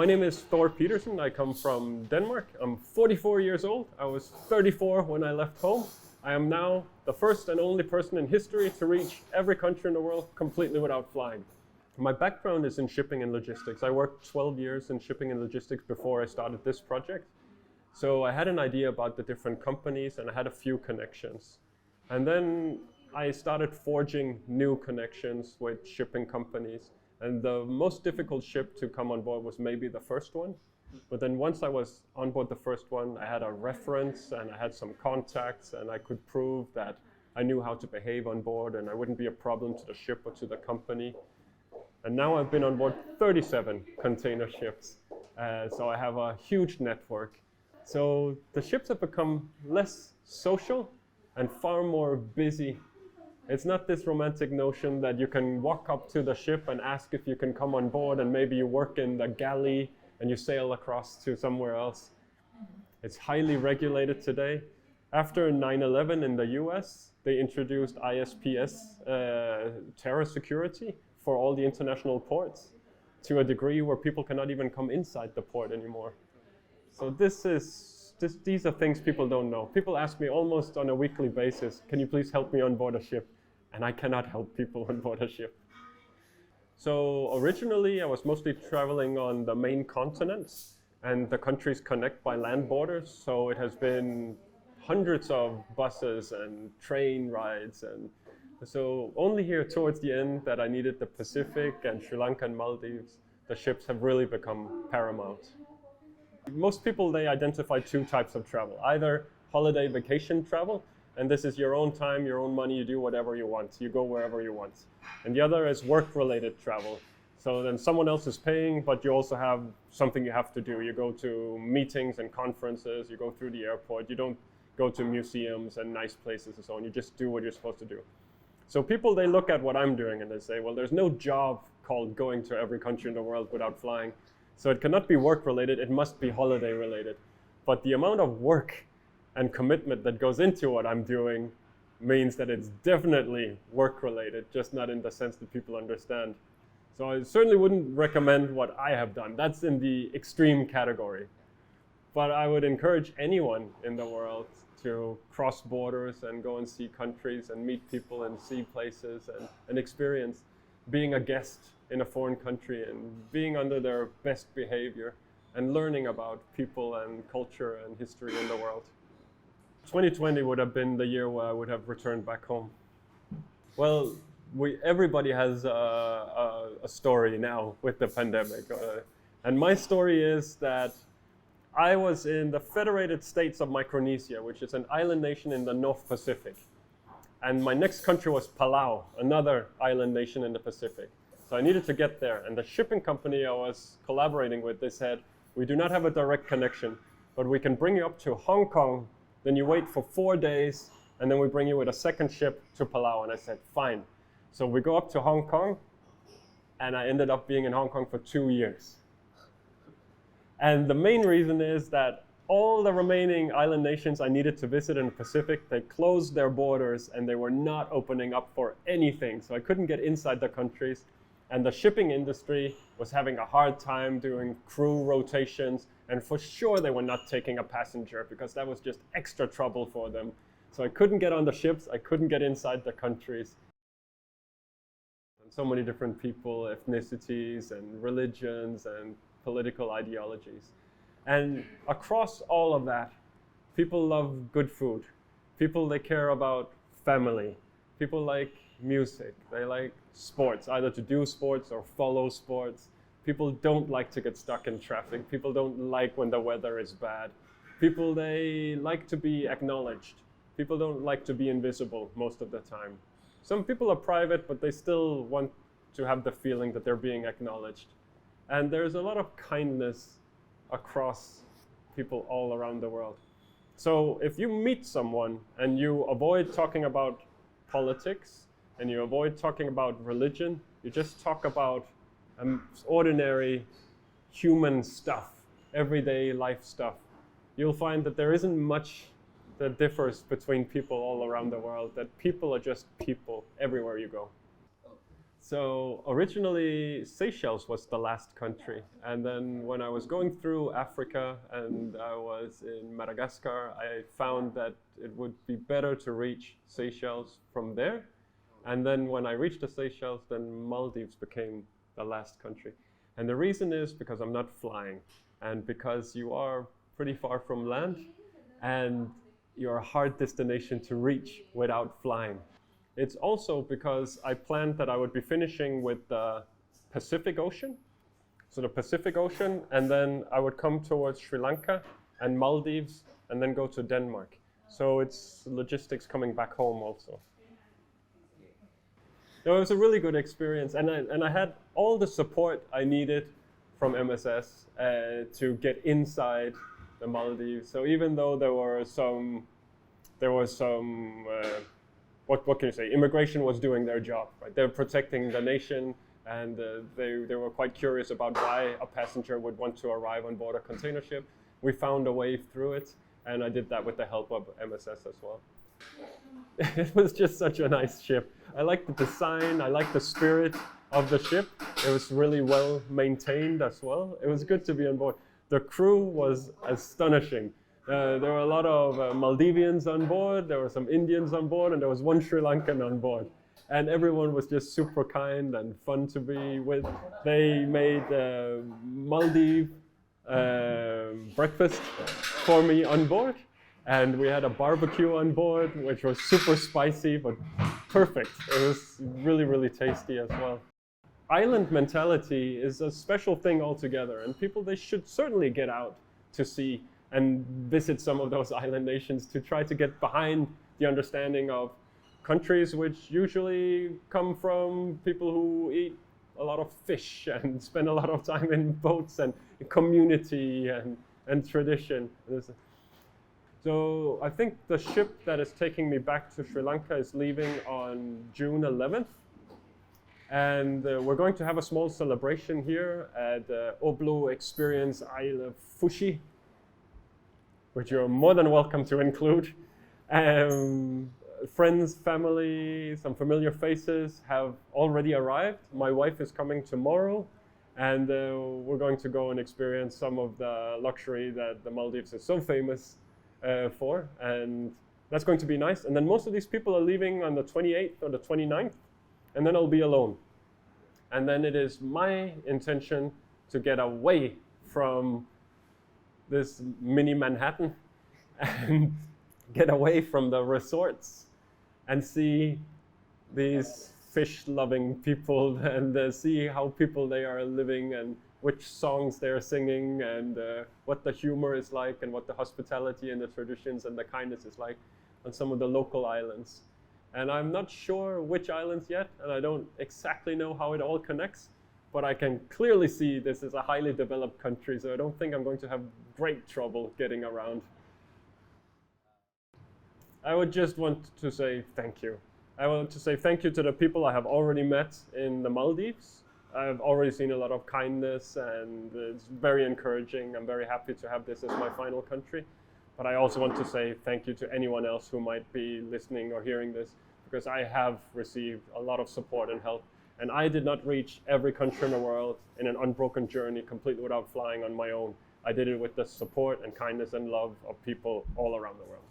My name is Thor Peterson. I come from Denmark. I'm 44 years old. I was 34 when I left home. I am now the first and only person in history to reach every country in the world completely without flying. My background is in shipping and logistics. I worked 12 years in shipping and logistics before I started this project. So I had an idea about the different companies and I had a few connections. And then I started forging new connections with shipping companies. And the most difficult ship to come on board was maybe the first one. But then once I was on board the first one, I had a reference and I had some contacts and I could prove that I knew how to behave on board and I wouldn't be a problem to the ship or to the company. And now I've been on board 37 container ships. So I have a huge network. So the ships have become less social and far more busy. It's not this romantic notion that you can walk up to the ship and ask if you can come on board and maybe you work in the galley and you sail across to somewhere else. It's highly regulated today. After 9/11 in the US, they introduced ISPS terror security for all the international ports to a degree where people cannot even come inside the port anymore. So these are things people don't know. People ask me almost on a weekly basis, can you please help me on board a ship? And I cannot help people on board a ship. So originally I was mostly traveling on the main continents and the countries connect by land borders. So it has been hundreds of buses and train rides. And so only here towards the end that I needed the Pacific and Sri Lanka and Maldives, the ships have really become paramount. Most people, they identify two types of travel, either holiday vacation travel, and this is your own time, your own money, you do whatever you want, you go wherever you want. And the other is work-related travel. So then someone else is paying, but you also have something you have to do. You go to meetings and conferences, you go through the airport, you don't go to museums and nice places and so on, you just do what you're supposed to do. So people, they look at what I'm doing and they say, well, there's no job called going to every country in the world without flying. So it cannot be work-related, it must be holiday-related. But the amount of work and commitment that goes into what I'm doing means that it's definitely work-related, just not in the sense that people understand. So I certainly wouldn't recommend what I have done. That's in the extreme category. But I would encourage anyone in the world to cross borders and go and see countries and meet people and see places and experience being a guest in a foreign country and being under their best behavior and learning about people and culture and history in the world. 2020 would have been the year where I would have returned back home. Well, everybody has a story now with the pandemic. And my story is that I was in the Federated States of Micronesia, which is an island nation in the North Pacific. And my next country was Palau, another island nation in the Pacific. So I needed to get there. And the shipping company I was collaborating with, they said, we do not have a direct connection, but we can bring you up to Hong Kong, then you wait for 4 days, and then we bring you with a second ship to Palau. And I said, fine. So we go up to Hong Kong, and I ended up being in Hong Kong for 2 years. And the main reason is that all the remaining island nations I needed to visit in the Pacific, they closed their borders and they were not opening up for anything. So I couldn't get inside the countries. And the shipping industry was having a hard time doing crew rotations. And for sure they were not taking a passenger because that was just extra trouble for them. So I couldn't get on the ships, I couldn't get inside the countries. And so many different people, ethnicities and religions and political ideologies. And across all of that, people love good food. People, they care about family. People like music. They like sports, either to do sports or follow sports. People don't like to get stuck in traffic. People don't like when the weather is bad. People, they like to be acknowledged. People don't like to be invisible most of the time. Some people are private, but they still want to have the feeling that they're being acknowledged. And there's a lot of kindness across people all around the world. So if you meet someone and you avoid talking about politics and you avoid talking about religion, you just talk about ordinary human stuff, everyday life stuff, you'll find that there isn't much that differs between people all around the world, that people are just people everywhere you go. So originally Seychelles was the last country, and then when I was going through Africa and I was in Madagascar, I found that it would be better to reach Seychelles from there. And then when I reached the Seychelles, then Maldives became the last country. And the reason is because I'm not flying, and because you are pretty far from land, and you're a hard destination to reach without flying. It's also because I planned that I would be finishing with the Pacific Ocean, so the Pacific Ocean, and then I would come towards Sri Lanka and Maldives, and then go to Denmark. So it's logistics coming back home also. So it was a really good experience, and I had all the support I needed from MSS to get inside the Maldives. So even though there was some what can you say? Immigration was doing their job, right? They're protecting the nation, and they were quite curious about why a passenger would want to arrive on board a container ship. We found a way through it, and I did that with the help of MSS as well. It was just such a nice ship. I liked the design, I liked the spirit of the ship. It was really well maintained as well. It was good to be on board. The crew was astonishing. There were a lot of Maldivians on board, there were some Indians on board, and there was one Sri Lankan on board. And everyone was just super kind and fun to be with. They made Maldive breakfast for me on board. And we had a barbecue on board, which was super spicy, but perfect. It was really, really tasty as well. Island mentality is a special thing altogether, and people, they should certainly get out to sea and visit some of those island nations to try to get behind the understanding of countries which usually come from people who eat a lot of fish and spend a lot of time in boats and community and tradition. So I think the ship that is taking me back to Sri Lanka is leaving on June 11th. And we're going to have a small celebration here at Oblu Experience Isle of Fushi, which you're more than welcome to include. Friends, family, some familiar faces have already arrived. My wife is coming tomorrow, and we're going to go and experience some of the luxury that the Maldives is so famous for, and that's going to be nice. And then most of these people are leaving on the 28th or the 29th, and then I'll be alone. And then it is my intention to get away from this mini Manhattan and get away from the resorts and see these fish-loving people and see how people they are living and which songs they're singing and what the humor is like and what the hospitality and the traditions and the kindness is like on some of the local islands. And I'm not sure which islands yet, and I don't exactly know how it all connects, but I can clearly see this is a highly developed country, so I don't think I'm going to have great trouble getting around. I would just want to say thank you. I want to say thank you to the people I have already met in the Maldives. I've already seen a lot of kindness, and it's very encouraging. I'm very happy to have this as my final country. But I also want to say thank you to anyone else who might be listening or hearing this, because I have received a lot of support and help. And I did not reach every country in the world in an unbroken journey completely without flying on my own. I did it with the support and kindness and love of people all around the world.